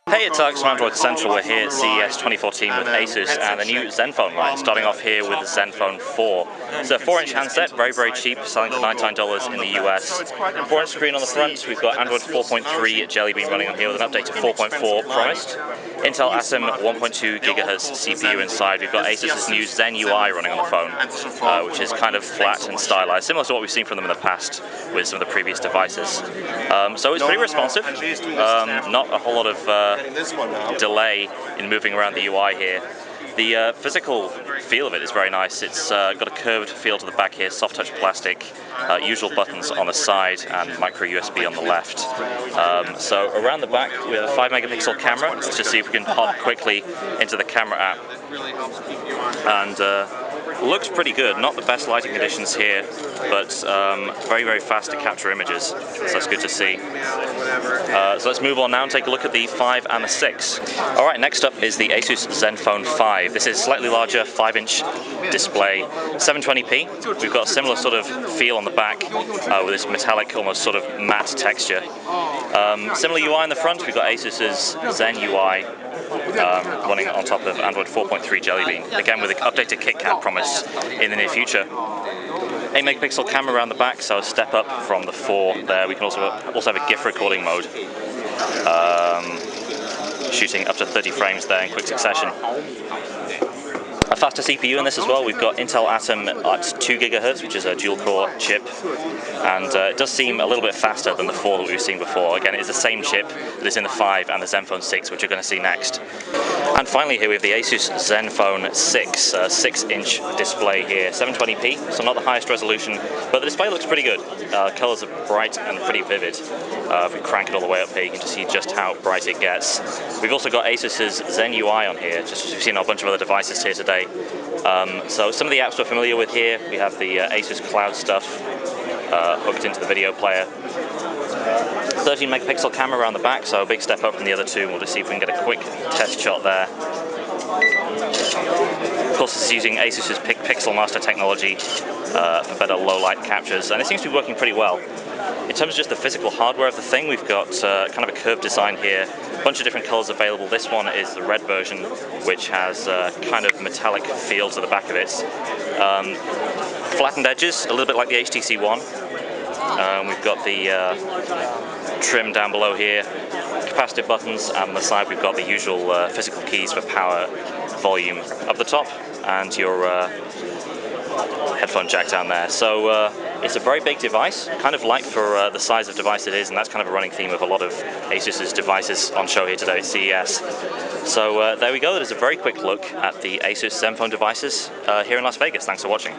Hey, it's Alex from Android Central. We're here at CES 2014 with ASUS and the new Zenfone line, starting off here with the Zenfone 4. It's a 4-inch handset, very cheap, selling for $99 in the US. 4-inch screen on the front, we've got Android 4.3 Jelly Bean running on here with an update to 4.4 promised. Intel Atom 1.2 GHz CPU inside. We've got ASUS's new Zen UI running on the phone, which is kind of flat and stylized, similar to what we've seen from them in the past with some of the previous devices. So it's pretty responsive, not a whole lot of delay in moving around the UI here. The physical feel of it is very nice. It's got a curved feel to the back here, soft touch plastic, usual buttons on the side and micro USB on the left. So around the back we have a 5-megapixel camera. Let's just see if we can hop quickly into the camera app. And looks pretty good. Not the best lighting conditions here, but very fast to capture images, so that's good to see. So let's move on now and take a look at the 5 and the 6. Alright, next up is the ASUS Zenfone 5. This is a slightly larger 5-inch display, 720p. We've got a similar sort of feel on the back with this metallic, almost sort of matte texture. Similar UI in the front. We've got ASUS's Zen UI running on top of Android 4.3 Jelly Bean, again with an updated KitKat promise in the near future. 8-megapixel camera around the back, so a step up from the 4 there. We can also have a GIF recording mode, shooting up to 30 frames there in quick succession. A faster CPU in this as well. We've got Intel Atom at 2 GHz, which is a dual-core chip, and it does seem a little bit faster than the 4 that we've seen before. Again, it's the same chip that is in the 5 and the Zenfone 6, which you're going to see next. And finally here we have the ASUS Zenfone 6, 6-inch display here, 720p, so not the highest resolution, but the display looks pretty good. Colors are bright and pretty vivid. If we crank it all the way up here, you can just see just how bright it gets. We've also got ASUS's Zen UI on here, just as we've seen a bunch of other devices here today. So some of the apps we're familiar with here, we have the ASUS Cloud stuff hooked into the video player. 13-megapixel camera around the back, so a big step up from the other two. We'll just see if we can get a quick test shot there. Of course, this is using ASUS's Pixel Master technology for better low-light captures, and it seems to be working pretty well. In terms of just the physical hardware of the thing, we've got kind of a curved design here, a bunch of different colors available. This one is the red version, which has kind of metallic feel to the back of it. Flattened edges, a little bit like the HTC One. We've got the trim down below here, capacitive buttons, and on the side we've got the usual physical keys for power, volume up the top, and your headphone jack down there. So it's a very big device, kind of light for the size of device it is, and that's kind of a running theme of a lot of ASUS's devices on show here today at CES. So there we go. That is a very quick look at the ASUS Zenfone devices here in Las Vegas. Thanks for watching.